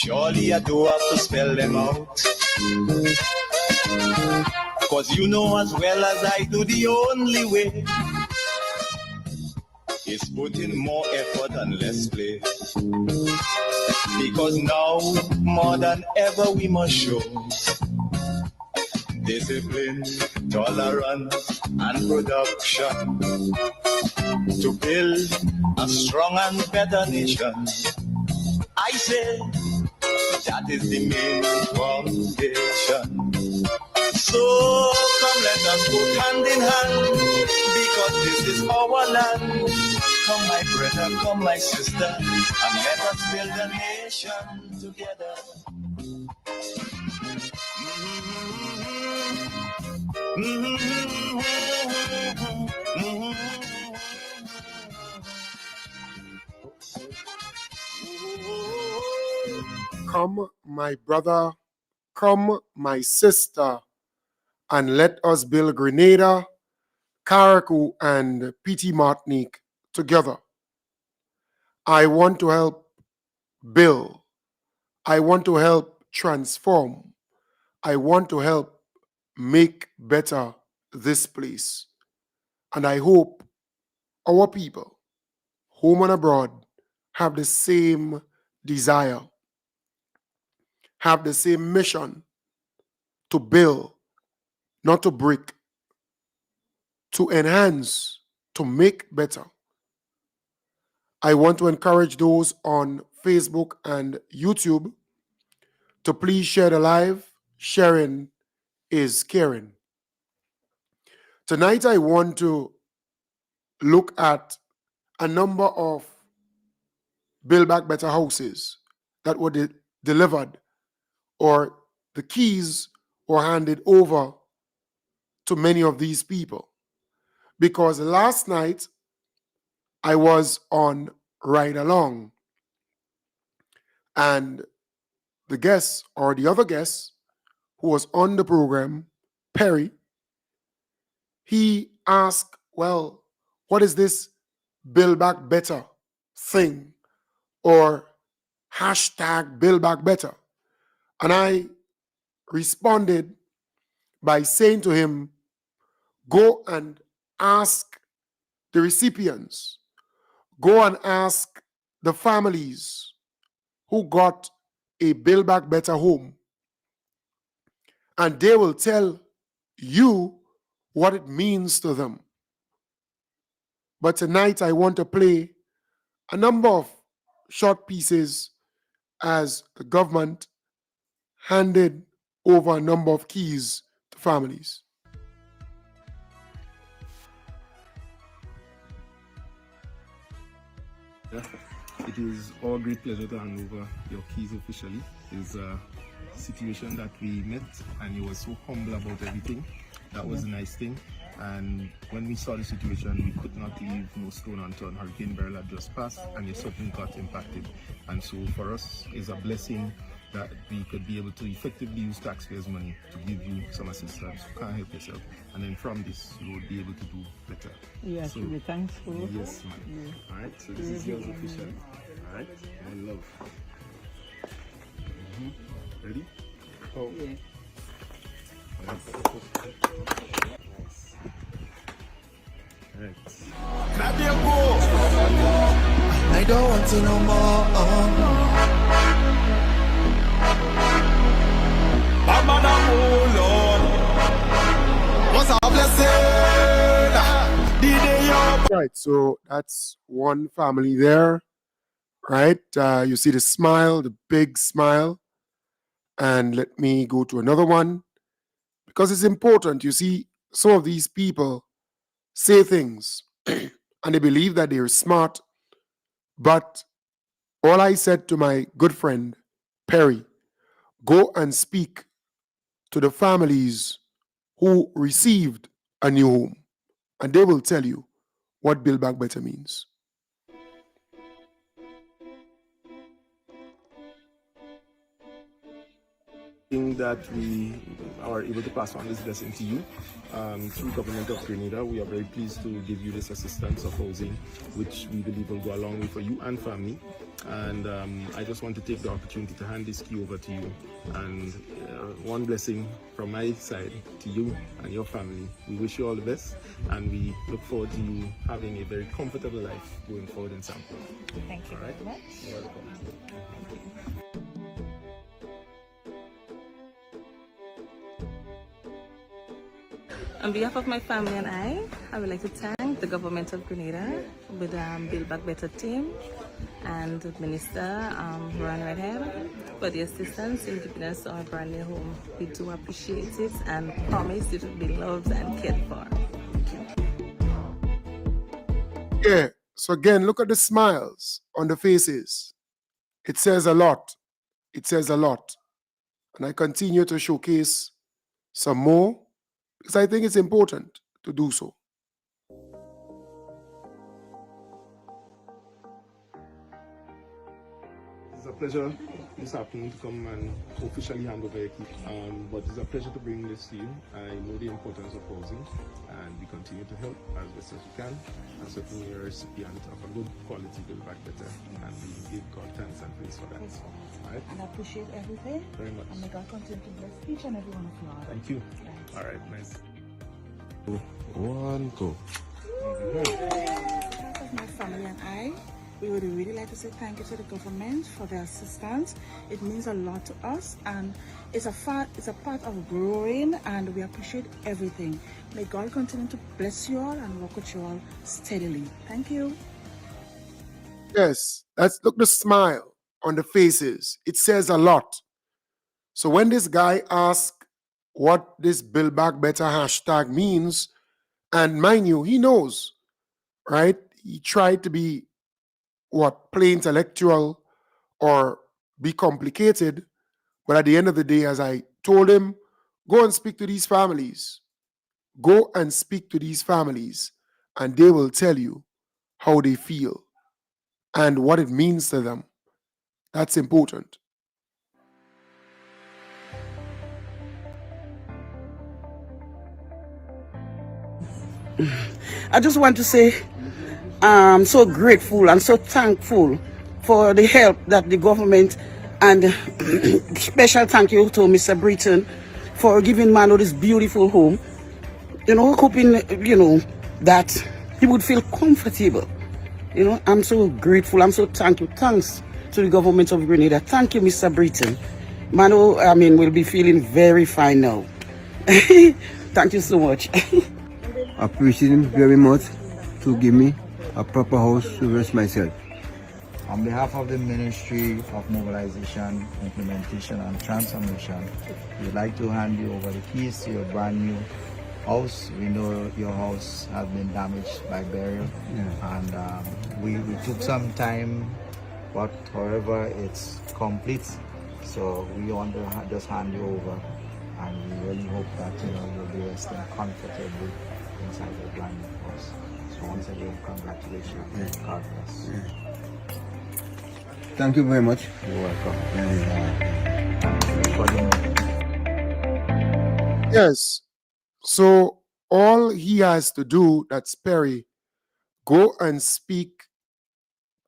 Surely I do have to spell them out. Cause you know as well as I do, the only way is put in more effort and less play. Because now, more than ever, we must show discipline, tolerance, and production to build a strong and better nation. I say that is the main foundation. So come, let us go hand in hand, because this is our land. Come, my brother, come, my sister, and let us build a nation together. Come, my brother, come, my sister, and let us build Grenada, Carriacou, and Petite Martinique together. I want to help build. I want to help transform. I want to help make better this place. And I hope our people, home and abroad, have the same desire, have the same mission to build, not to break, to enhance, to make better. I want to encourage those on Facebook and YouTube to please share the live. Sharing is caring. Tonight, I want to look at a number of Build Back Better houses that were delivered, or the keys were handed over to many of these people. Because last night, I was on Ride Along, and the guest, or the other guest who was on the program, Perry, he asked, well, what is this Build Back Better thing, or hashtag Build Back Better? And I responded by saying to him, go and ask the recipients, go and ask the families who got a Build Back Better home, and they will tell you what it means to them. But tonight I want to play a number of short pieces as the government handed over a number of keys to families. It is our great pleasure to hand over your keys officially. It's a situation that we met, and you were so humble about everything. That was a nice thing. And when we saw the situation, we could not leave no stone unturned. Hurricane Beryl had just passed, and you certainly got impacted. And so for us, it's a blessing that we could be able to effectively use taxpayers' money to give you some assistance. You can't help yourself. And then from this, you will be able to do better. Yes, so, we're thankful. Yes, ma'am. Yeah. All right, so this is yours officially. All right, one love. Ready? Oh. Yeah. Nice. Right. I don't want to know more. Right, so that's one family there, right? You see the smile, the big smile. And let me go to another one, because it's important. You see, some of these people say things and they believe that they're smart, but all I said to my good friend Perry, go and speak to the families who received a new home, and they will tell you what Build Back Better means. That we are able to pass on this blessing to you through Government of Grenada. We are very pleased to give you this assistance of housing, which we believe will go a long way for you and family. And I just want to take the opportunity to hand this key over to you. And one blessing from my side to you and your family. We wish you all the best, and we look forward to you having a very comfortable life going forward in Sampo. Thank you very much. You're welcome. On behalf of my family and I would like to thank the government of Grenada with Build Back Better team and Minister Ron Redhead for the assistance in giving us our brand new home. We do appreciate it and promise it will be loved and cared for. Yeah. So again, look at the smiles on the faces. It says a lot. It says a lot. And I continue to showcase some more because I think it's important to do so. It's a pleasure this afternoon to come and officially hand over your key. But it's a pleasure to bring this to you. I know the importance of housing, and we continue to help as best as we can. And certainly you're a recipient of a good quality Build Back Better, and we give God thanks and praise for that. All right? And I appreciate everything. Very much. And may God continue to bless each and every one of you all. Thank you. Thanks. All right, nice. One, go. On behalf of my family and I, we would really like to say thank you to the government for their assistance. It means a lot to us, and it's a part of growing, and we appreciate everything. May God continue to bless you all and work with you all steadily. Thank you. Yes, look the smile on the faces. It says a lot. So when this guy asked what this Build Back Better hashtag means, and mind you, he knows, right? He tried to be play intellectual or be complicated, but at the end of the day, as I told him, go and speak to these families. Go and speak to these families, and they will tell you how they feel and what it means to them. That's important. I just want to say I'm so grateful and so thankful for the help that the government, and special thank you to Mr. Britton for giving Mano this beautiful home. Hoping, that he would feel comfortable. I'm so grateful. I'm so thankful. Thanks to the government of Grenada. Thank you, Mr. Britton. Mano, will be feeling very fine now. Thank you so much. I appreciate him very much to give me a proper house to rest myself. On behalf of the Ministry of Mobilization, Implementation and Transformation, we'd like to hand you over the keys to your brand new house. We know your house has been damaged by burial, and we took some time, but however it's complete. So we want to just hand you over, and we really hope that you'll be resting comfortably inside your brand new house. So once again, congratulations. God bless. Thank you very much. You're welcome. Yes. So all he has to do, that's Perry, go and speak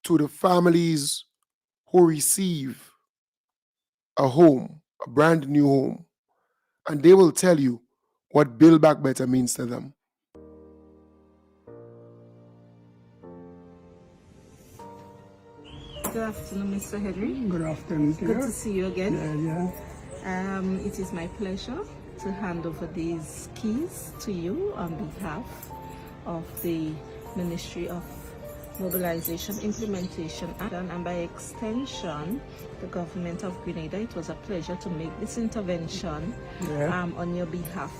to the families who receive a home, a brand new home, and they will tell you what Build Back Better means to them. Good afternoon, Mr. Henry. Good afternoon. Good to see you again. Yeah. It is my pleasure to hand over these keys to you on behalf of the Ministry of Mobilization, Implementation, and by extension, the government of Grenada. It was a pleasure to make this intervention on your behalf.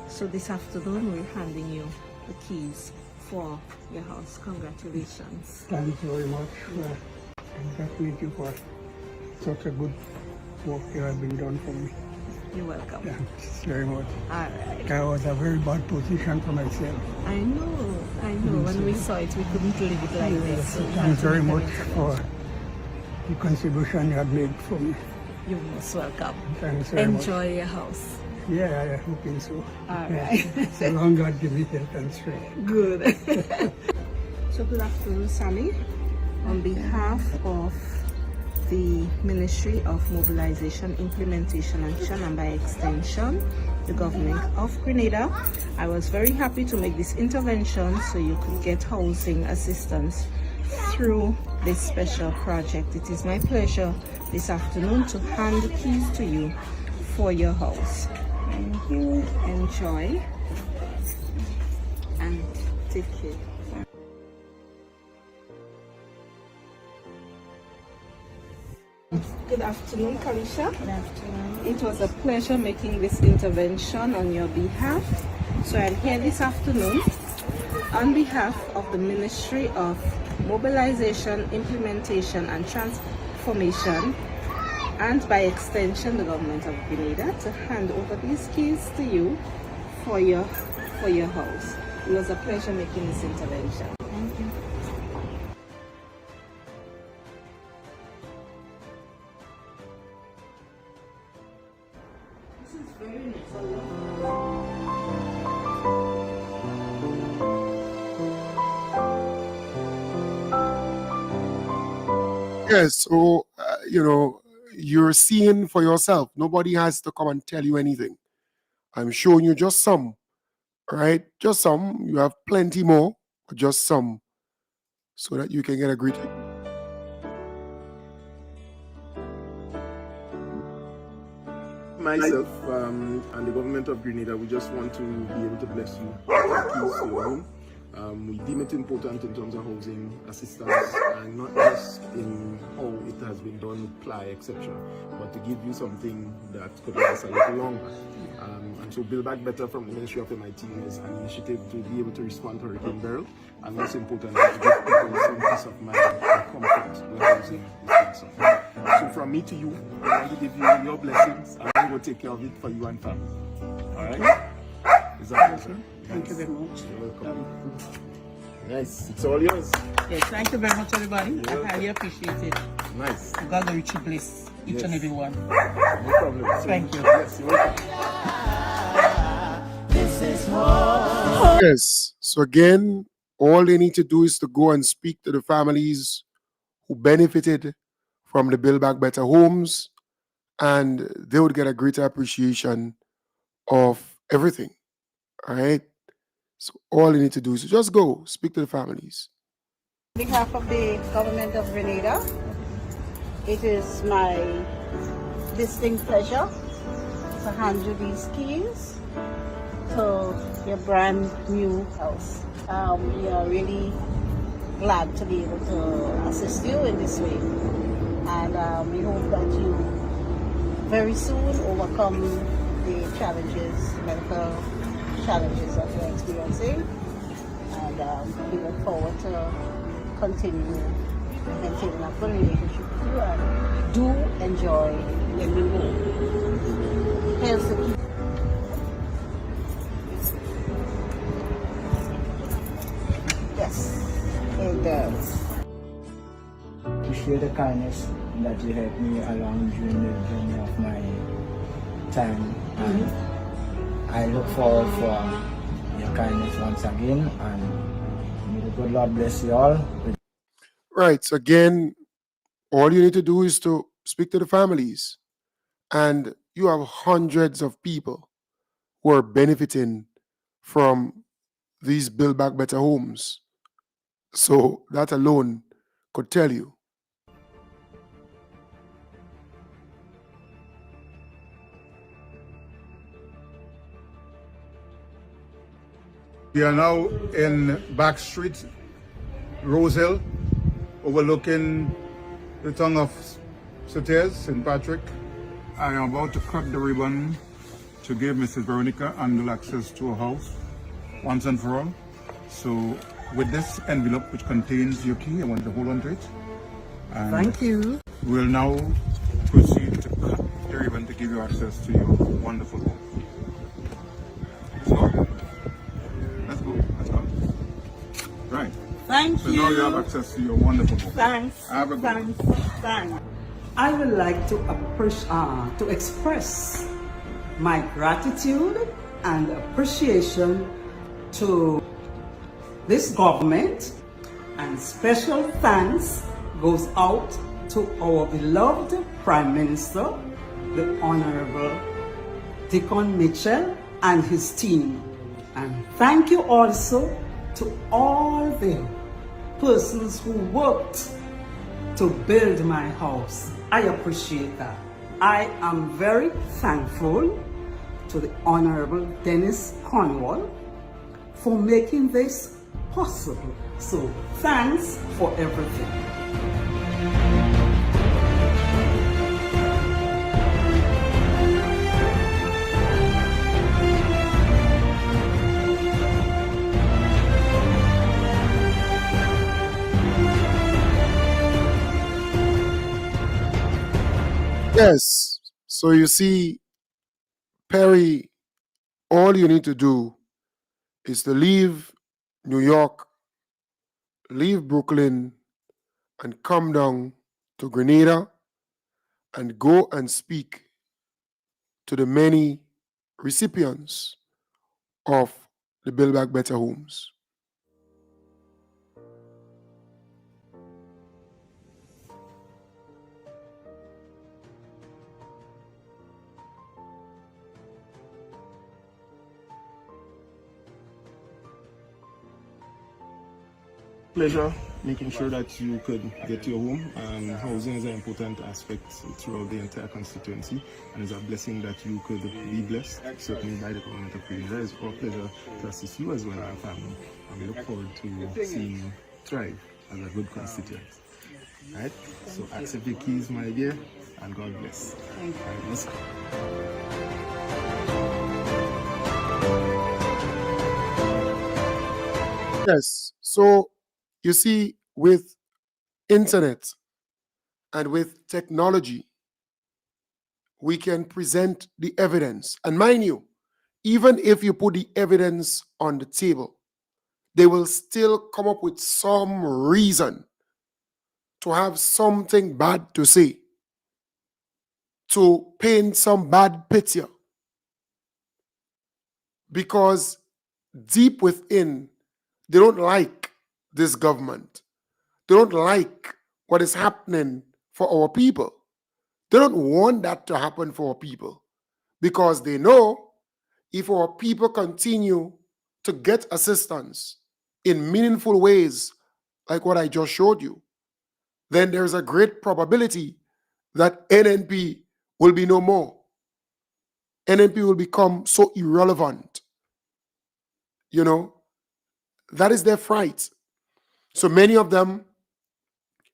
So this afternoon, we're handing you the keys for your house. Congratulations. Thank you very much. Thank you for such a good work you have been done for me. You're welcome. Thanks very much. All right. I was a very bad position for myself. I know. When we saw it, we couldn't leave it like this. So Thanks very much for the contribution you had made for me. You're most welcome. Thanks very much. Enjoy your house. Yeah, I hoping so. All right. So long God give me health and strength. Good. So good afternoon, Sally. On behalf of the Ministry of Mobilization, Implementation and Action, and by extension, the government of Grenada. I was very happy to make this intervention so you could get housing assistance through this special project. It is my pleasure this afternoon to hand the keys to you for your house. Thank you. Enjoy and take care. Good afternoon, Kalisha. Good afternoon. It was a pleasure making this intervention on your behalf. So I'm here this afternoon on behalf of the Ministry of Mobilization, Implementation and Transformation, and by extension the government of Grenada, to hand over these keys to you for your house. It was a pleasure making this intervention. Thank you. This is very nice. Yes, so, you're seeing for yourself. Nobody has to come and tell you anything. I'm showing you just some, right? Just some. You have plenty more, but just some, so that you can get a greeting. Myself and the government of Grenada, we just want to be able to bless you with the keys to your home. We deem it important in terms of housing assistance, and not just in how it has been done with ply, etc., but to give you something that could last a little longer. And so Build Back Better from the Ministry of MIT is an initiative to be able to respond to Hurricane Beryl, and most importantly, to give people some peace of mind and comfort with housing this kind. So from me to you, I want to give you your blessings, and I will take care of it for you and family. All right? Is that okay? Thank you very much. You're welcome. Nice. It's all yours. Yes, thank you very much, everybody. I highly appreciate it. Nice. God will richly bless each and every one. No problem. So, Thank you. Yes, you're welcome. Yes. So again, all they need to do is to go and speak to the families who benefited from the Build Back Better homes, and they would get a greater appreciation of everything. All right. So all you need to do is just go speak to the families. On behalf of the government of Grenada, it is my distinct pleasure to hand you these keys to your brand new house. We are really glad to be able to assist you in this way, and we hope that you very soon overcome the challenges, medical challenges that you're experiencing, and we look forward to continue maintaining a good relationship with you, and do enjoy your new home. Here's the key. Yes, it does. Appreciate the kindness that you helped me along during the journey of my time, and I look forward for your kindness once again, and may the good Lord bless you all. Right. So again, all you need to do is to speak to the families, and you have hundreds of people who are benefiting from these Build Back Better homes. So that alone could tell you. We are now in Back Street, Rose Hill, overlooking the town of St. Patrick. I am about to cut the ribbon to give Mrs. Veronica Andal access to her house once and for all. So with this envelope which contains your key, I want you to hold on to it. And Thank you. we'll now proceed to cut the ribbon to give you access to your wonderful home. So, let's go. Let's go. Right. Thank So you. now you have access to your wonderful home. Thanks. Have a good one. Thanks. I would like to express my gratitude and appreciation to this government, and special thanks goes out to our beloved Prime Minister, the Honorable Deacon Mitchell and his team. And thank you also to all the persons who worked to build my house. I appreciate that. I am very thankful to the Honorable Dennis Cornwall for making this possible. So thanks for everything. Yes. So you see, Perry, all you need to do is to leave New York, leave Brooklyn, and come down to Grenada and go and speak to the many recipients of the Build Back Better homes. Pleasure making sure that you could get your home. Housing is an important aspect throughout the entire constituency, and it's a blessing that you could be blessed, certainly by the government of Grenada. It's our pleasure to assist you as well as our family, and we look forward to seeing you thrive as a good constituent. Right? So accept your keys, my dear, and God bless. Thank you. Right, let's go. Yes. So you see, with internet and with technology, we can present the evidence. And mind you, even if you put the evidence on the table, they will still come up with some reason to have something bad to say, to paint some bad picture. Because deep within, they don't like this government. They don't like what is happening for our people. They don't want that to happen for our people because they know if our people continue to get assistance in meaningful ways, like what I just showed you, then there's a great probability that NNP will be no more. NNP will become so irrelevant. You know, that is their fright. So many of them,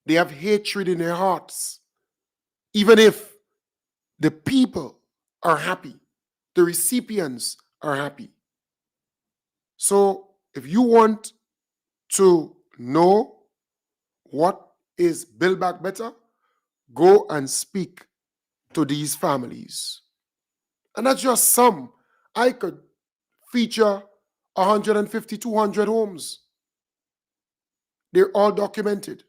they have hatred in their hearts. Even if the people are happy, the recipients are happy. So if you want to know what is Build Back Better, go and speak to these families. And that's just some. I could feature 150, 200 homes. They're all documented.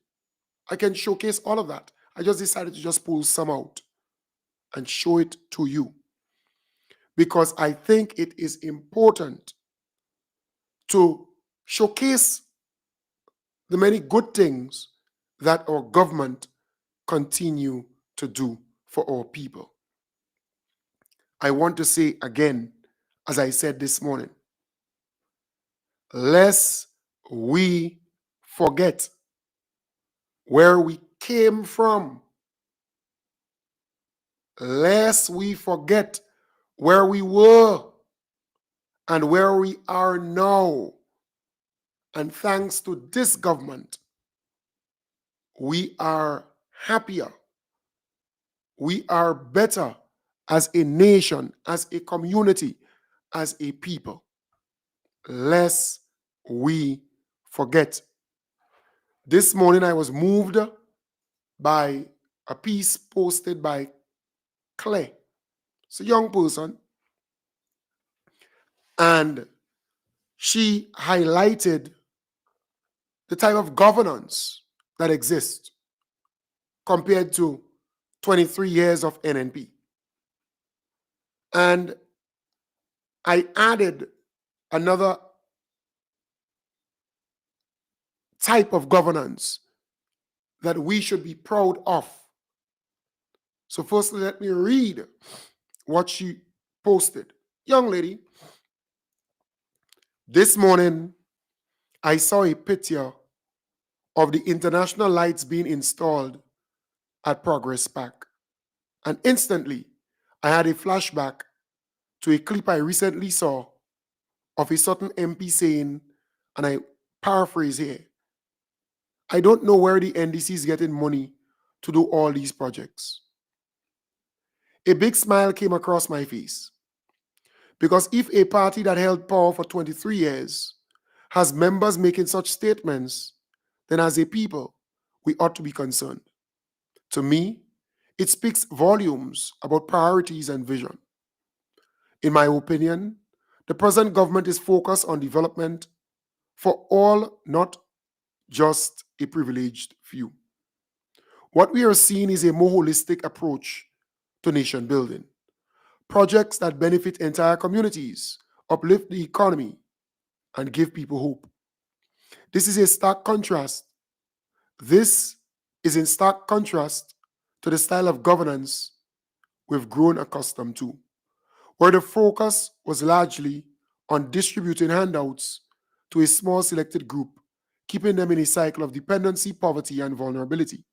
I can showcase all of that. I just decided to just pull some out and show it to you because I think it is important to showcase the many good things that our government continue to do for our people. I want to say again, as I said this morning, lest we forget where we came from, lest we forget where we were and where we are now. And thanks to this government, we are happier. We are better as a nation, as a community, as a people. Lest we forget. This morning I was moved by a piece posted by Claire. It's a young person. And she highlighted the type of governance that exists compared to 23 years of NNP. And I added another type of governance that we should be proud of So firstly, let me read what she posted. Young lady, this morning I saw a picture of the international lights being installed at Progress Park. And instantly, I had a flashback to a clip I recently saw of a certain MP saying, and I paraphrase here, I don't know where the NDC is getting money to do all these projects. A big smile came across my face. Because if a party that held power for 23 years has members making such statements, then as a people, we ought to be concerned. To me, it speaks volumes about priorities and vision. In my opinion, the present government is focused on development for all, not just a privileged few. What we are seeing is a more holistic approach to nation building. Projects that benefit entire communities, uplift the economy, and give people hope. This is a stark contrast. This is in stark contrast to the style of governance we've grown accustomed to, where the focus was largely on distributing handouts to a small selected group, keeping them in a cycle of dependency, poverty, and vulnerability.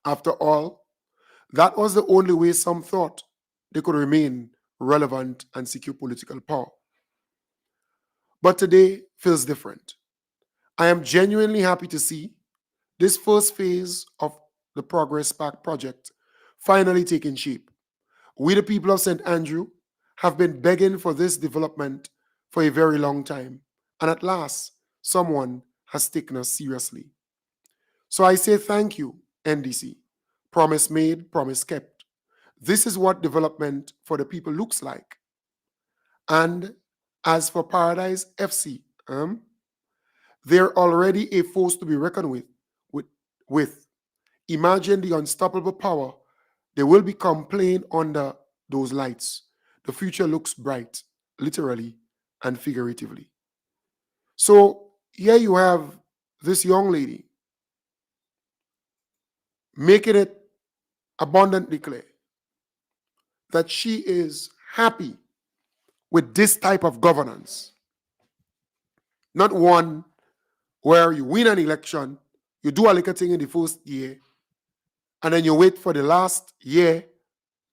After all, that was the only way some thought they could remain relevant and secure political power. But today feels different. I am genuinely happy to see this first phase of the Progress Pack project finally taking shape. We, the people of St. Andrew, have been begging for this development for a very long time, and at last, someone has taken us seriously. So I say thank you, NDC. Promise made, promise kept. This is what development for the people looks like. And as for Paradise FC, they're already a force to be reckoned with. Imagine the unstoppable power they will become playing under those lights. The future looks bright, literally and figuratively. So here you have this young lady making it abundantly clear that she is happy with this type of governance, not one where you win an election, you do a little thing in the first year, and then you wait for the last year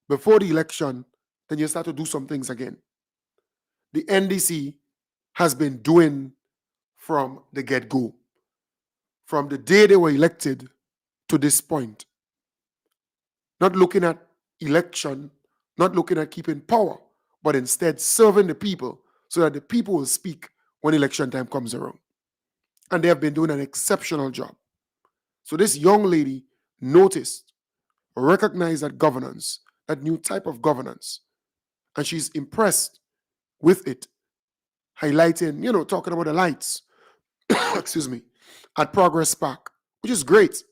before the election, then you start to do some things again. The NDC has been doing from the get-go, from the day they were elected to this point. Not looking at election, not looking at keeping power, but instead serving the people so that the people will speak when election time comes around. And they have been doing an exceptional job. So this young lady noticed, recognized that governance, that new type of governance, and she's impressed with it, highlighting, talking about the lights, excuse me, at Progress Park, which is great.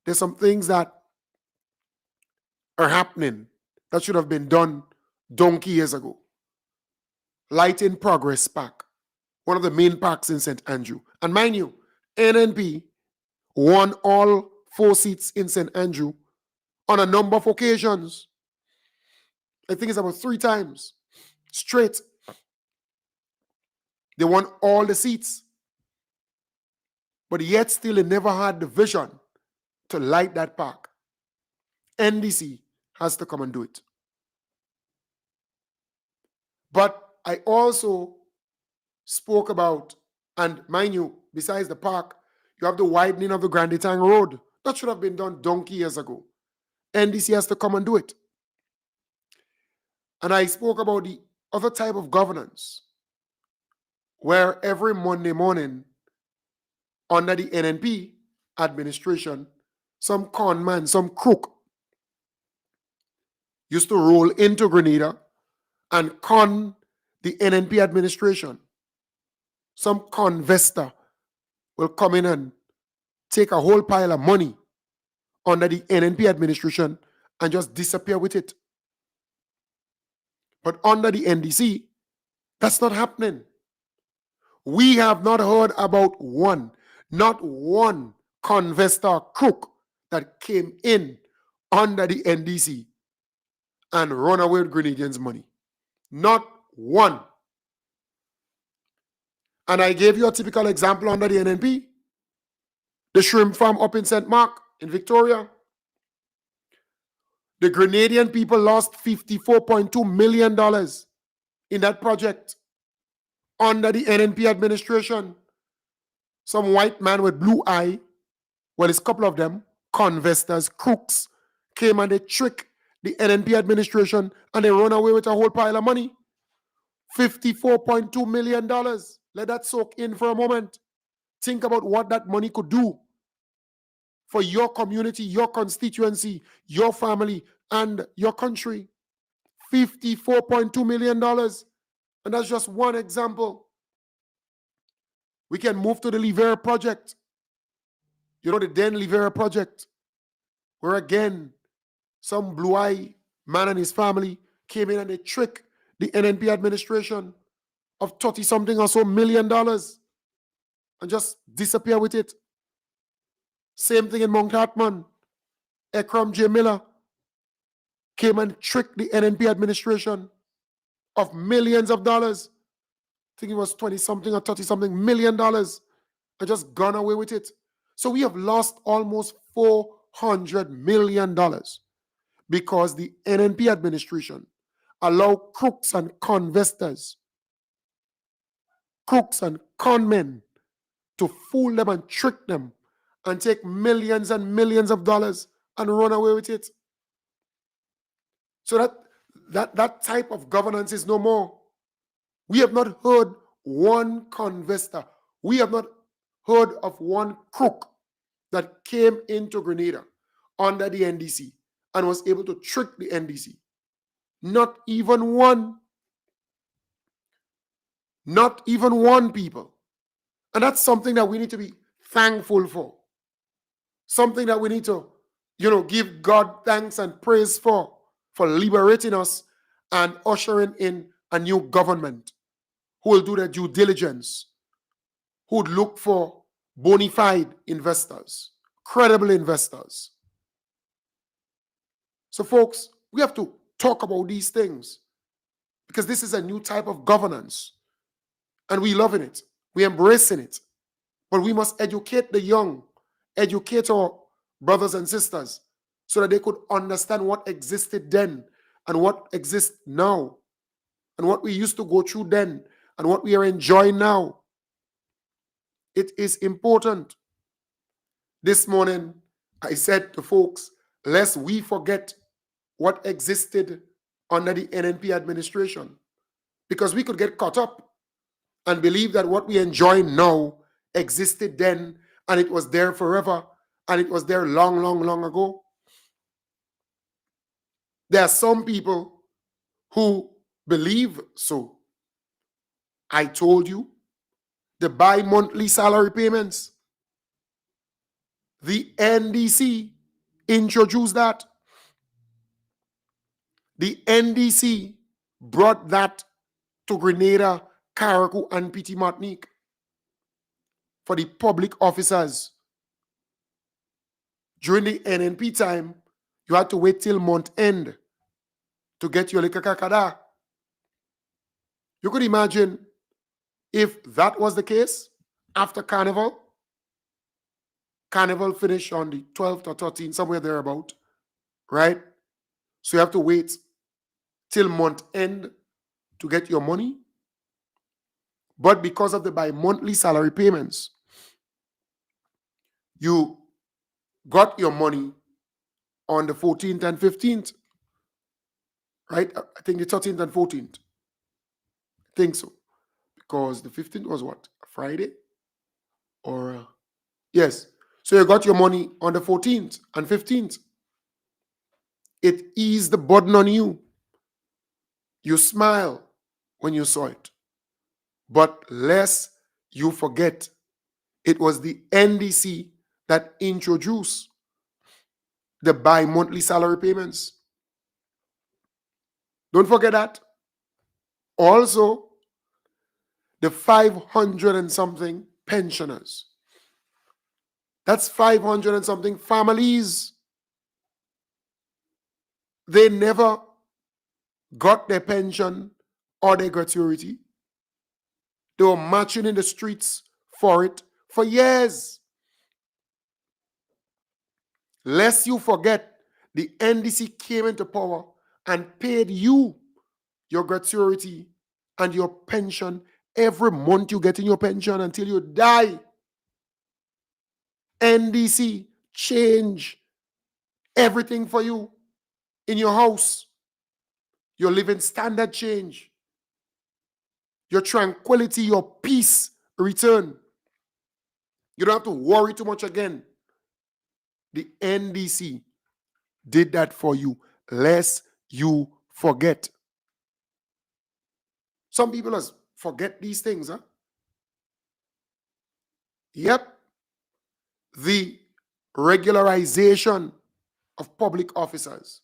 There's some things that are happening that should have been done donkey years ago. Lighting Progress Park, one of the main parks in St. Andrew. And mind you, NNP won all 4 seats in St. Andrew on a number of occasions. I think it's about 3 times straight. They won all the seats. But yet still they never had the vision to light that park. NDC has to come and do it. But I also spoke about, and mind you, besides the park, you have the widening of the Grand Tang Road. That should have been done donkey years ago. NDC has to come and do it. And I spoke about the other type of governance, where every Monday morning, under the NNP administration, some con man, some crook, used to roll into Grenada and con the NNP administration. Some convestor will come in and take a whole pile of money under the NNP administration and just disappear with it. But under the NDC, that's not happening. We have not heard about not one convestor crook that came in under the NDC and run away with Grenadians' money. Not one. And I gave you a typical example under the NNP. The shrimp farm up in St. Mark in Victoria. The Grenadian people lost $54.2 million in that project under the NNP administration. Some white man with blue eye, well, it's a couple of them, convestors, crooks, came and they trick the NNP administration and they run away with a whole pile of money. $54.2 million. Let that soak in for a moment. Think about what that money could do for your community, your constituency, your family, and your country. $54.2 million. And that's just one example. We can move to the Livera project. You know, the Den Livera project, where again, some blue-eye man and his family came in and they tricked the NNP administration of 30-something or so million dollars and just disappear with it. Same thing in Mount Hartman. Ekram J. Miller came and tricked the NNP administration of millions of dollars. I think it was 20-something or 30-something million dollars and just gone away with it. So we have lost almost $400 million because the NNP administration allow crooks and convestors, crooks and conmen to fool them and trick them and take millions and millions of dollars and run away with it. So that type of governance is no more. We have not heard one convestor. We have not heard of one crook that came into Grenada under the NDC and was able to trick the NDC. Not even one. Not even one, people. And that's something that we need to be thankful for. Something that we need to, give God thanks and praise for liberating us and ushering in a new government who will do their due diligence, who would look for bona fide investors, credible investors. So, folks, we have to talk about these things because this is a new type of governance and we loving it. We're embracing it. But we must educate the young, educate our brothers and sisters so that they could understand what existed then and what exists now and what we used to go through then and what we are enjoying now. It is important. This morning, I said to folks, lest we forget what existed under the NNP administration, because we could get caught up and believe that what we enjoy now existed then and it was there forever and it was there long, long, long ago. There are some people who believe so. I told you, the bi-monthly salary payments, the NDC introduced that. The NDC brought that to Grenada, Carriacou, and Petit Martinique for the public officers. During the NNP time, you had to wait till month end to get your likakakada. You could imagine if that was the case after Carnival. Carnival finished on the 12th or 13th, somewhere thereabout, right? So you have to wait till month end to get your money. But because of the bi-monthly salary payments, you got your money on the 14th and 15th, right? I think the 13th and 14th. I think so. Because the 15th was what? A Friday? Or, yes. So you got your money on the 14th and 15th. It eased the burden on you. You smile when you saw it. But lest you forget, it was the NDC that introduced the bi-monthly salary payments. Don't forget that. Also, the 500 and something pensioners. That's 500 and something families They never got their pension or their gratuity. They were marching in the streets for it for years. Lest you forget, the NDC came into power and paid you your gratuity and your pension every month. You get in your pension until you die. NDC change everything for you in your house. Your living standard change. Your tranquility, your peace return. You don't have to worry too much again. The NDC did that for you, lest you forget. Some people forget these things, huh? Yep. The regularization of public officers.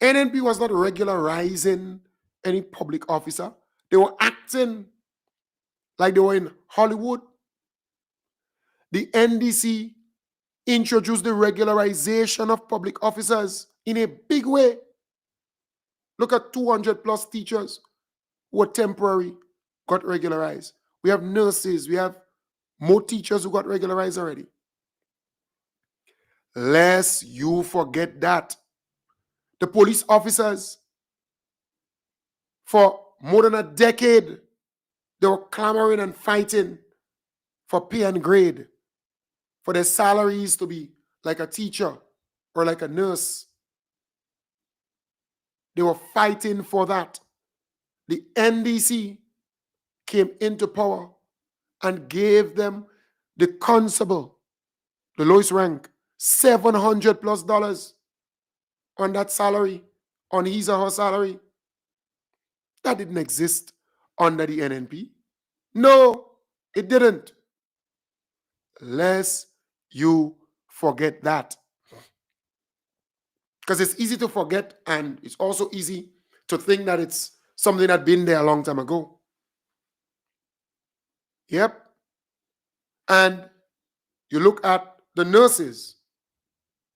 NNP was not regularizing any public officer. They were acting like they were in Hollywood. The NDC introduced the regularization of public officers in a big way. Look at 200 plus teachers who were temporary, got regularized. We have nurses, we have more teachers who got regularized already. Lest you forget that. The police officers, for more than a decade, they were clamoring and fighting for pay and grade, for their salaries to be like a teacher or like a nurse. They were fighting for that. The NDC came into power and gave them the constable, the lowest rank, $700+ on that salary, on his or her salary. That didn't exist under the NNP. No, it didn't. Lest you forget that. Because it's easy to forget, and it's also easy to think that it's something that been there a long time ago. Yep. And you look at the nurses,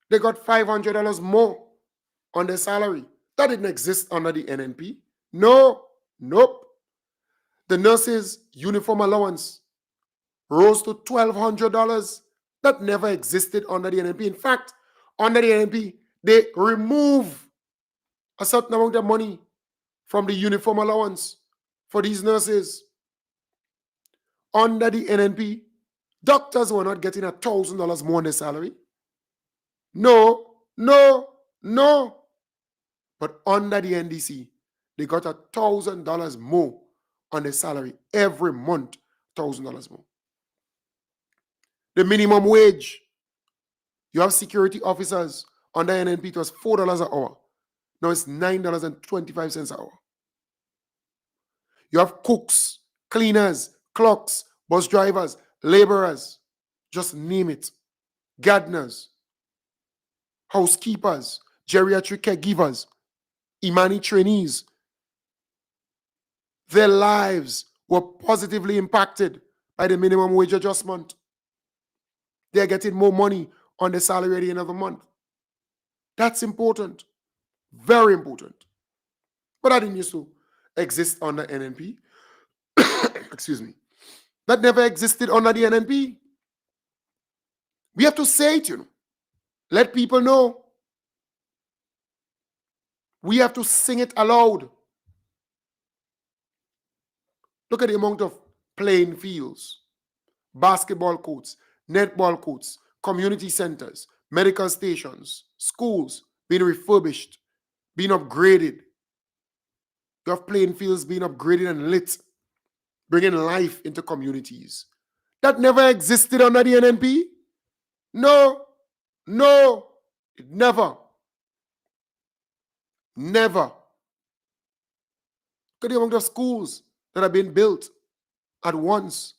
they got $500 more on their salary. That didn't exist under the NNP. No, nope. The nurses' uniform allowance rose to $1,200. That never existed under the NNP. In fact, under the NNP, they remove a certain amount of money from the uniform allowance for these nurses. Under the NNP, doctors were not getting $1,000 more on their salary. No, no, no. But under the NDC, they got $1,000 more on their salary every month, $1,000 more. The minimum wage, you have security officers under NNP, it was $4 an hour. Now it's $9.25 an hour. You have cooks, cleaners, clocks, bus drivers, laborers, just name it. Gardeners, housekeepers, geriatric caregivers, Imani trainees. Their lives were positively impacted by the minimum wage adjustment. They're getting more money on their salary at the end of the month. That's important. Very important. But that didn't used to exist under NNP. Excuse me. That never existed under the NNP. We have to say it, Let people know. We have to sing it aloud. Look at the amount of playing fields, basketball courts, netball courts, community centers, medical stations, schools being refurbished, being upgraded. You have playing fields being upgraded and lit, bringing life into communities. That never existed under the NNP. No, no, it never. Never. Look at the amount of schools that have been built at once.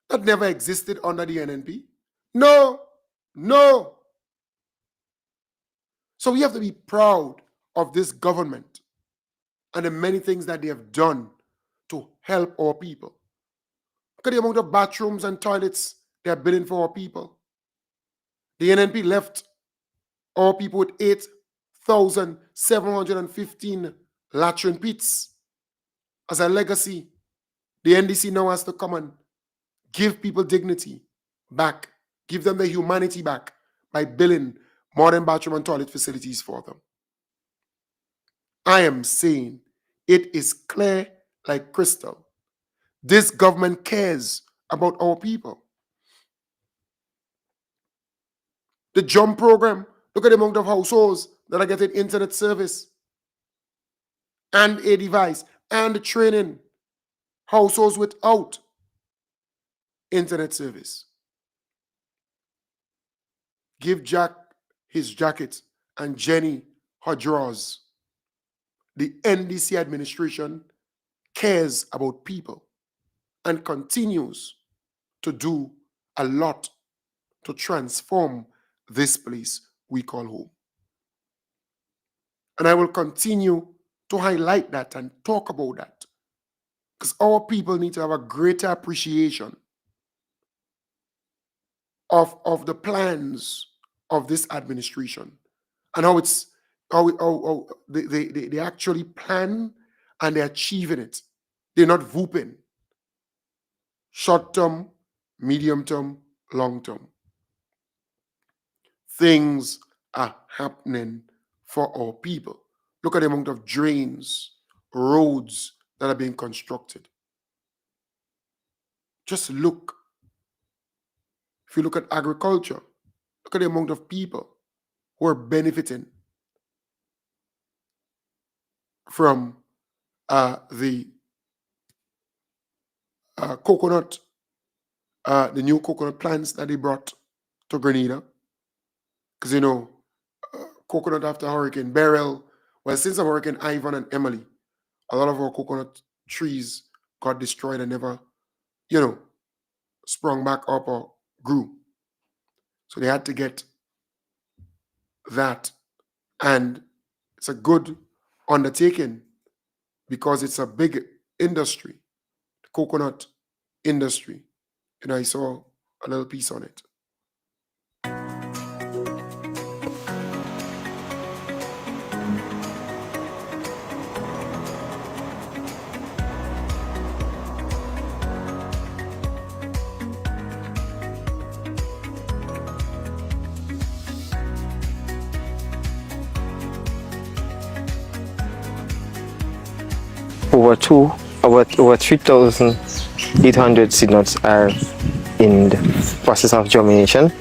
That never existed under the NNP. No, no. So we have to be proud of this government and the many things that they have done to help our people. Look at the amount of bathrooms and toilets they are building for our people. The NNP left Our people with 8,715 latrine pits as a legacy. The NDC now has to come and give people dignity back, give them their humanity back by building modern bathroom and toilet facilities for them. I am saying it is clear like crystal. This government cares about our people. The JUMP program, look at the amount of households that are getting internet service and a device and training. Households without internet service. Give Jack his jacket and Jenny her drawers. The NDC administration cares about people and continues to do a lot to transform this place we call home. And I will continue to highlight that and talk about that, because our people need to have a greater appreciation of the plans of this administration and how they actually plan and they're achieving it. They're not whooping. Short term, medium term, long term. Things are happening for our people. Look at the amount of drains, roads that are being constructed. Just look. If you look at agriculture, look at the amount of people who are benefiting from the coconut, the new coconut plants that they brought to Grenada. Because, you know, coconut after Hurricane Beryl, well, since Hurricane Ivan and Emily, a lot of our coconut trees got destroyed and never, you know, sprung back up or grew. So they had to get that. And it's a good undertaking because it's a big industry, the coconut industry. And I saw a little piece on it. Over 3,800 seed nuts are in the process of germination.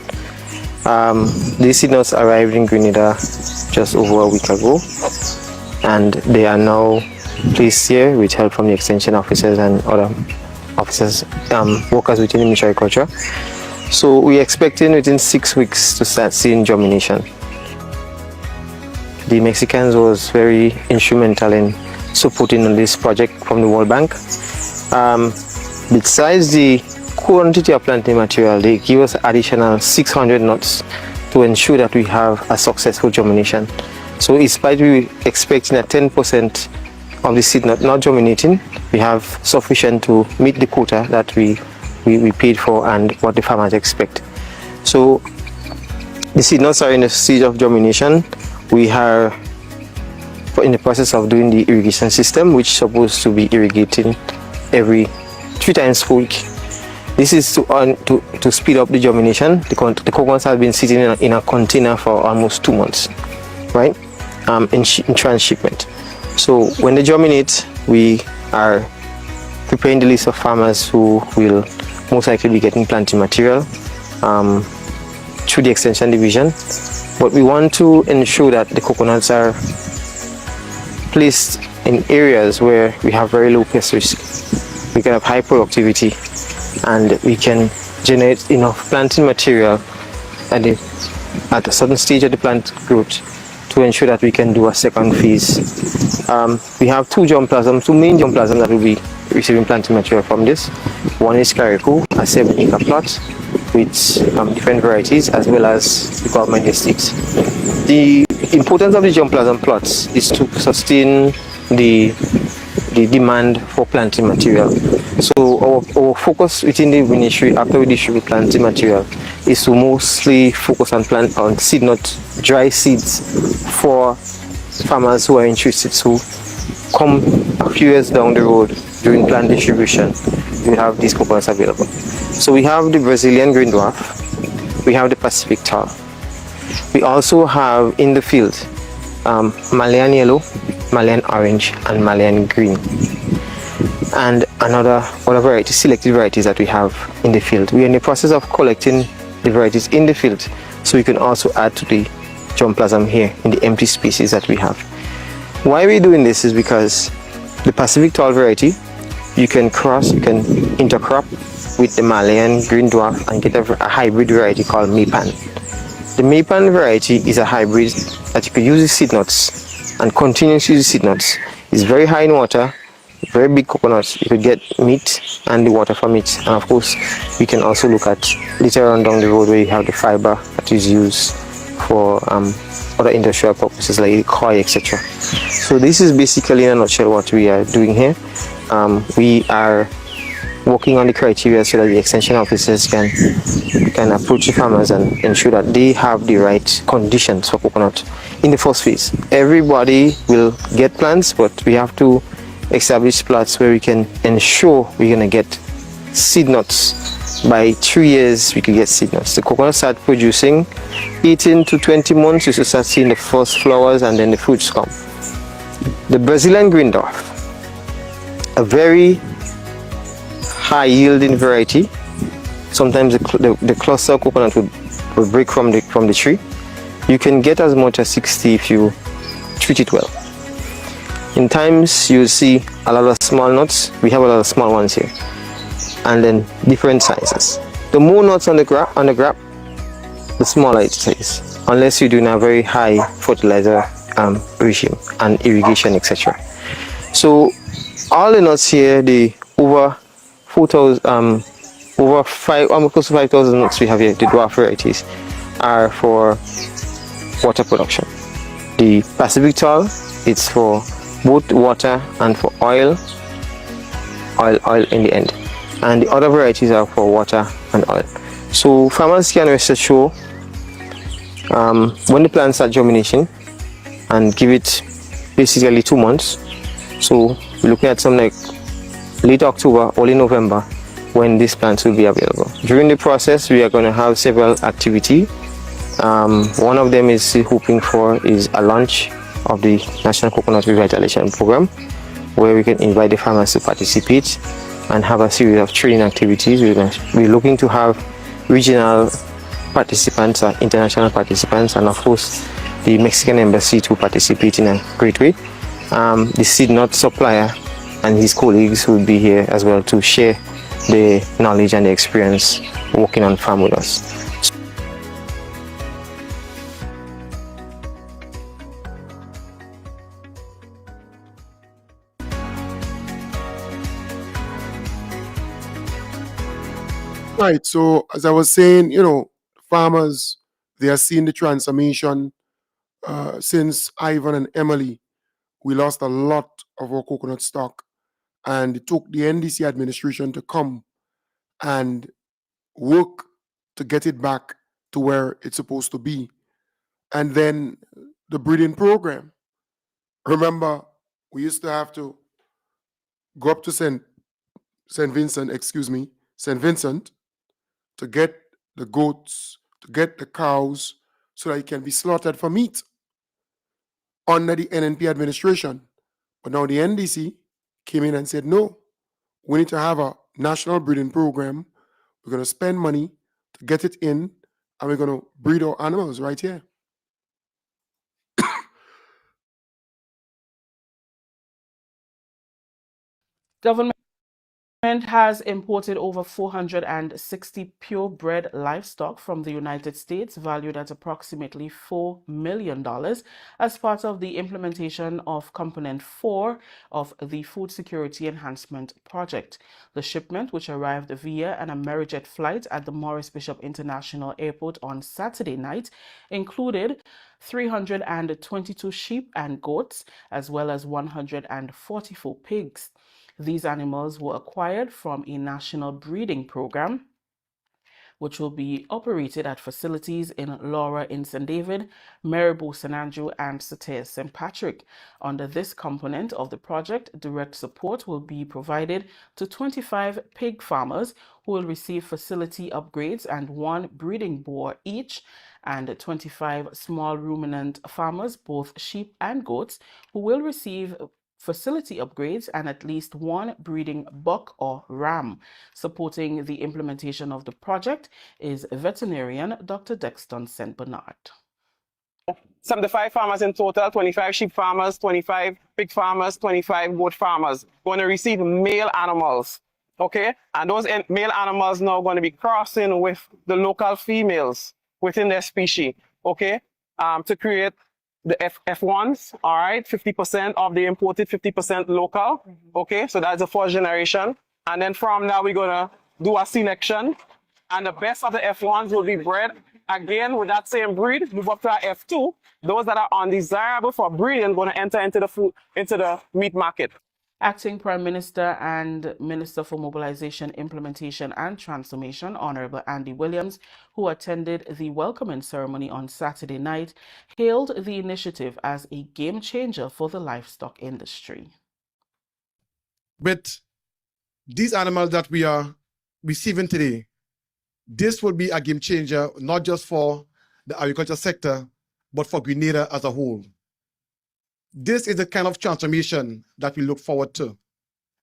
These seed nuts arrived in Grenada just over a week ago, and they are now placed here with help from the extension officers and other officers, workers within the Ministry of Agriculture. So we're expecting within 6 weeks to start seeing germination. The Mexicans was very instrumental in supporting on this project from the World Bank. Besides the quantity of planting material, they give us additional 600 nuts to ensure that we have a successful germination. So in spite we expecting a 10% of the seed not germinating, we have sufficient to meet the quota that we paid for and what the farmers expect. So the seed nuts are in the stage of germination. We are in the process of doing the irrigation system, which is supposed to be irrigating every 3 times per week. This is to speed up the germination. The coconuts have been sitting in a container for almost 2 months, right? In transshipment. So when they germinate, we are preparing the list of farmers who will most likely be getting planting material through the extension division. But we want to ensure that the coconuts are placed in areas where we have very low pest risk. We can have high productivity and we can generate enough planting material at a certain stage of the plant growth to ensure that we can do a second phase. We have two main germplasms that will be receiving planting material from this. One is Carico, a 7-acre plot with different varieties, as well as the government sticks. The importance of the germplasm plots is to sustain the demand for planting material. So our focus within the ministry after we distribute planting material is to mostly focus on seed nut, dry seeds for farmers who are interested to come a few years down the road during plant distribution. We have these coconuts available. So we have the Brazilian green dwarf, we have the Pacific tall. We also have in the field Malayan yellow, Malayan orange, and Malayan green, and other varieties, selected varieties that we have in the field. We are in the process of collecting the varieties in the field, so we can also add to the germplasm here in the empty spaces that we have. Why we're doing this is because the Pacific tall variety, you can intercrop with the Malayan green dwarf and get a hybrid variety called Maypan. The Maypan variety is a hybrid that you can use the seed nuts and continuously use the seed nuts. It's very high in water, very big coconuts. You could get meat and the water from it. And of course, we can also look at later on down the road where you have the fiber that is used for other industrial purposes like coir, etc. So this is basically in a nutshell what we are doing here. We are working on the criteria so that the extension officers can approach the farmers and ensure that they have the right conditions for coconut in the first phase. Everybody will get plants, but we have to establish plots where we can ensure we're going to get seed nuts. By 3 years we could get seed nuts. The coconut start producing 18 to 20 months, you should start seeing the first flowers and then the fruits come. The Brazilian green dwarf, a very high yielding variety. Sometimes the cluster of coconut will break from the tree. You can get as much as 60 if you treat it well. In times you'll see a lot of small nuts. We have a lot of small ones here, and then different sizes. The more nuts on the grab, the smaller it is, unless you're doing a very high fertilizer regime and irrigation, etc. So all the nuts here, the over 4,000, close to 5,000 nuts we have here, the dwarf varieties, are for water production. The Pacific tall, it's for both water and for oil in the end. And the other varieties are for water and oil. So farmers can rest assured when the plants start germination and give it basically 2 months. So we're looking at something like late October, early November when these plants will be available. During the process, we are going to have several activities. One of them is hoping for is a launch of the National Coconut Revitalization Program, where we can invite the farmers to participate and have a series of training activities. We're looking to have regional participants, international participants, and of course the Mexican embassy to participate in a great way. The seed nut supplier and his colleagues will be here as well to share the knowledge and the experience working on farm with us. Right. So as I was saying, farmers, they are seeing the transformation. Since Ivan and Emily, we lost a lot of our coconut stock, and it took the NDC administration to come and work to get it back to where it's supposed to be. And then the breeding program. Remember, we used to have to go up to St. Vincent, to get the goats, to get the cows, so that it can be slaughtered for meat under the NNP administration. But now the NDC came in and said, no, we need to have a national breeding program. We're going to spend money to get it in, and we're going to breed our animals right here. Government has imported over 460 purebred livestock from the United States, valued at approximately $4 million, as part of the implementation of Component 4 of the Food Security Enhancement Project. The shipment, which arrived via an Amerijet flight at the Morris Bishop International Airport on Saturday night, included 322 sheep and goats, as well as 144 pigs. These animals were acquired from a national breeding program which will be operated at facilities in Laura in St. David, Maribor, St. Andrew, and Sater, St. Patrick. Under this component of the project, direct support will be provided to 25 pig farmers who will receive facility upgrades and 1 breeding boar each, and 25 small ruminant farmers, both sheep and goats, who will receive facility upgrades and at least 1 breeding buck or ram. Supporting the implementation of the project is veterinarian Dr. Dexton St. Bernard. 75 farmers in total, 25 sheep farmers, 25 pig farmers, 25 goat farmers going to receive male animals, okay? And those male animals now going to be crossing with the local females within their species, okay? To create the F1s, all right? 50% of the imported, 50% local, okay? So that's the first generation. And then from now, we're going to do a selection. And the best of the F1s will be bred again with that same breed, move up to our F2. Those that are undesirable for breeding going to enter into the meat market. Acting Prime Minister and Minister for Mobilization, Implementation and Transformation, Honorable Andy Williams, who attended the welcoming ceremony on Saturday night, hailed the initiative as a game changer for the livestock industry. With these animals that we are receiving today, this will be a game changer, not just for the agriculture sector, but for Grenada as a whole. This is the kind of transformation that we look forward to.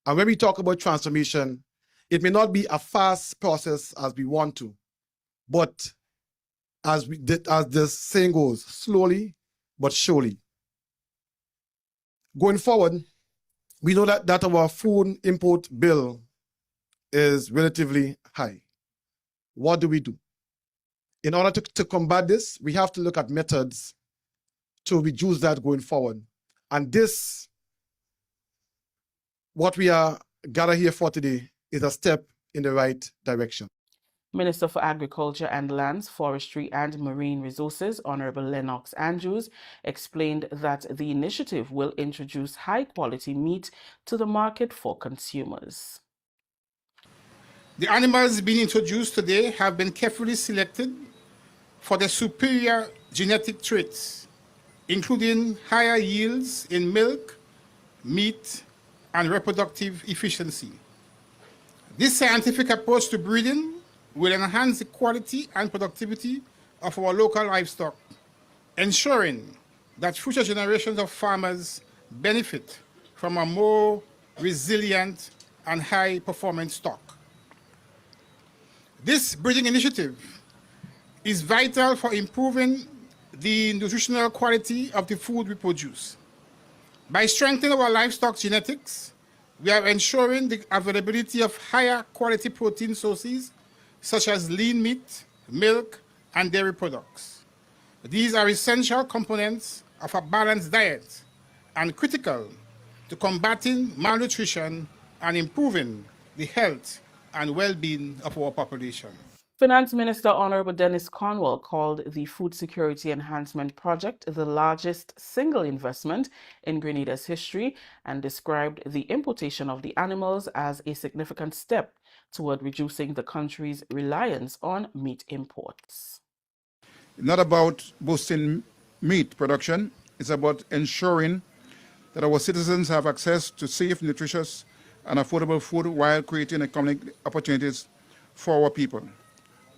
And when we talk about transformation, it may not be a fast process as we want to, but as the saying goes, slowly but surely. Going forward, we know that our food import bill is relatively high. What do we do? In order to combat this, we have to look at methods to reduce that going forward. And this, what we are gathered here for today, is a step in the right direction. Minister for Agriculture and Lands, Forestry and Marine Resources, Honorable Lennox Andrews, explained that the initiative will introduce high-quality meat to the market for consumers. The animals being introduced today have been carefully selected for their superior genetic traits, including higher yields in milk, meat, and reproductive efficiency. This scientific approach to breeding will enhance the quality and productivity of our local livestock, ensuring that future generations of farmers benefit from a more resilient and high-performance stock. This breeding initiative is vital for improving the nutritional quality of the food we produce. By strengthening our livestock genetics, we are ensuring the availability of higher quality protein sources such as lean meat, milk, and dairy products. These are essential components of a balanced diet and critical to combating malnutrition and improving the health and well-being of our population. Finance Minister Honorable Dennis Cornwall called the Food Security Enhancement Project the largest single investment in Grenada's history and described the importation of the animals as a significant step toward reducing the country's reliance on meat imports. It's not about boosting meat production, it's about ensuring that our citizens have access to safe, nutritious, and affordable food while creating economic opportunities for our people.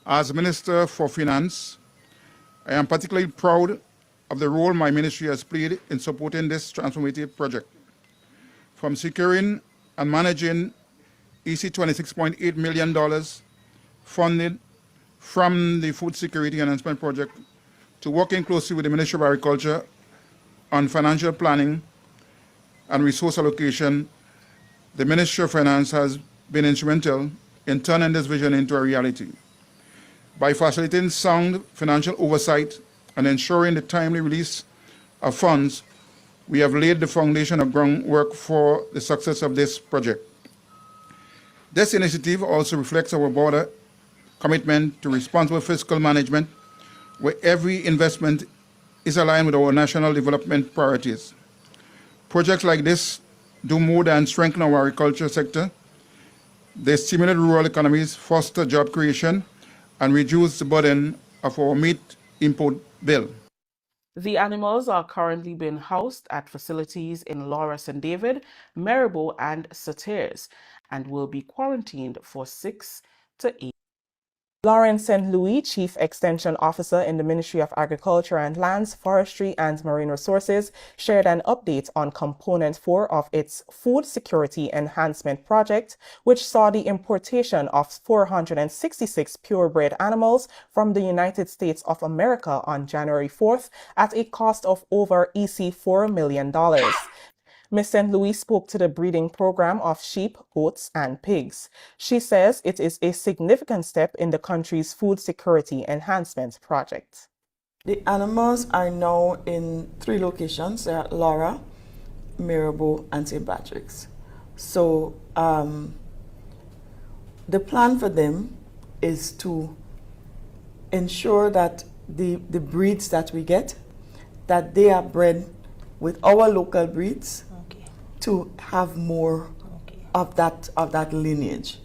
As Minister for Finance, I am particularly proud of the role my ministry has played in supporting this transformative project. From securing and managing $26.8 million funded from the Food Security Enhancement Project to working closely with the Ministry of Agriculture on financial planning and resource allocation, the Ministry of Finance has been instrumental in turning this vision into a reality. By facilitating sound financial oversight and ensuring the timely release of funds, we have laid the foundation of groundwork for the success of this project. This initiative also reflects our broader commitment to responsible fiscal management, where every investment is aligned with our national development priorities. Projects like this do more than strengthen our agriculture sector. They stimulate rural economies, foster job creation, and reduce the burden of our meat import bill. The animals are currently being housed at facilities in Laura St. David, Maribor, and Sauteurs, and will be quarantined for 6 to 8. Lauren St. Louis, Chief Extension Officer in the Ministry of Agriculture and Lands, Forestry and Marine Resources, shared an update on Component 4 of its Food Security Enhancement Project, which saw the importation of 466 purebred animals from the United States of America on January 4th at a cost of over $4 million. Ms. St. Louis spoke to the breeding program of sheep, goats, and pigs. She says it is a significant step in the country's food security enhancement project. The animals are now in 3 locations. They're at Laura, Maribor, and St. Patrick's. So the plan for them is to ensure that the breeds that we get, that they are bred with our local breeds, to have more of that lineage.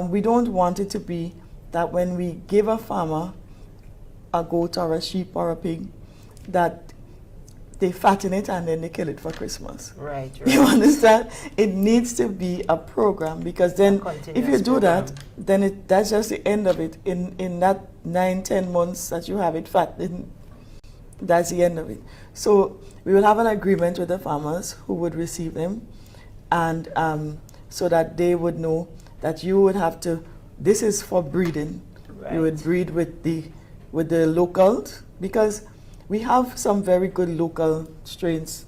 We don't want it to be that when we give a farmer a goat or a sheep or a pig, that they fatten it and then they kill it for Christmas. Right. You understand? It needs to be a program, because then if you do that, then that's just the end of it. In that 9-10 months that you have it fattened, that's the end of it. So we will have an agreement with the farmers who would receive them, and so that they would know that you would have to, this is for breeding. Right. You would breed with the locals, because we have some very good local strains,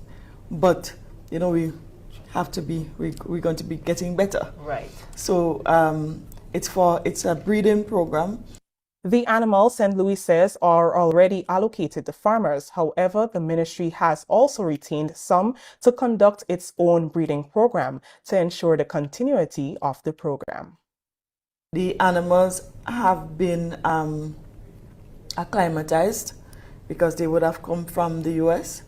but you know, we're going to be getting better. Right. So it's a breeding program. The animals, St. Louis says, are already allocated to farmers. However, the ministry has also retained some to conduct its own breeding program to ensure the continuity of the program. The animals have been acclimatized, because they would have come from the US,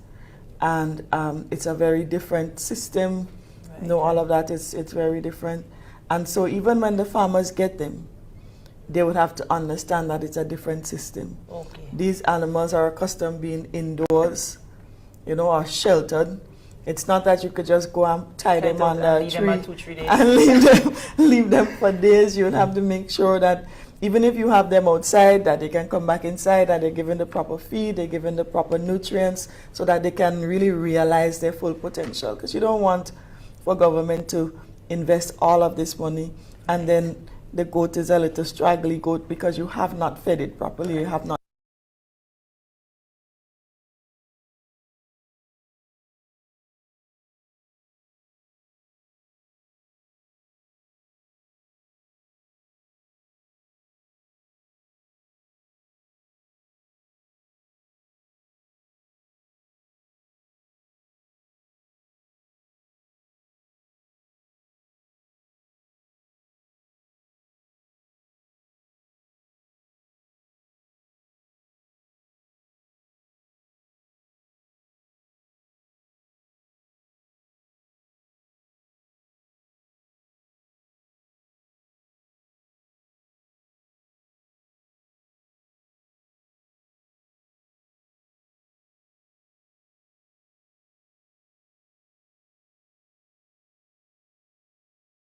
and it's a very different system. Right. You know, all of that it's very different. And so even when the farmers get them, they would have to understand that it's a different system. Okay. These animals are accustomed being indoors, you know, or sheltered. It's not that you could just go and tie them on a tree and leave them for days. You would have to make sure that even if you have them outside, that they can come back inside, that they're given the proper feed, they're given the proper nutrients, so that they can really realize their full potential. Because you don't want for government to invest all of this money and then the goat is a little straggly goat because you have not fed it properly, you have not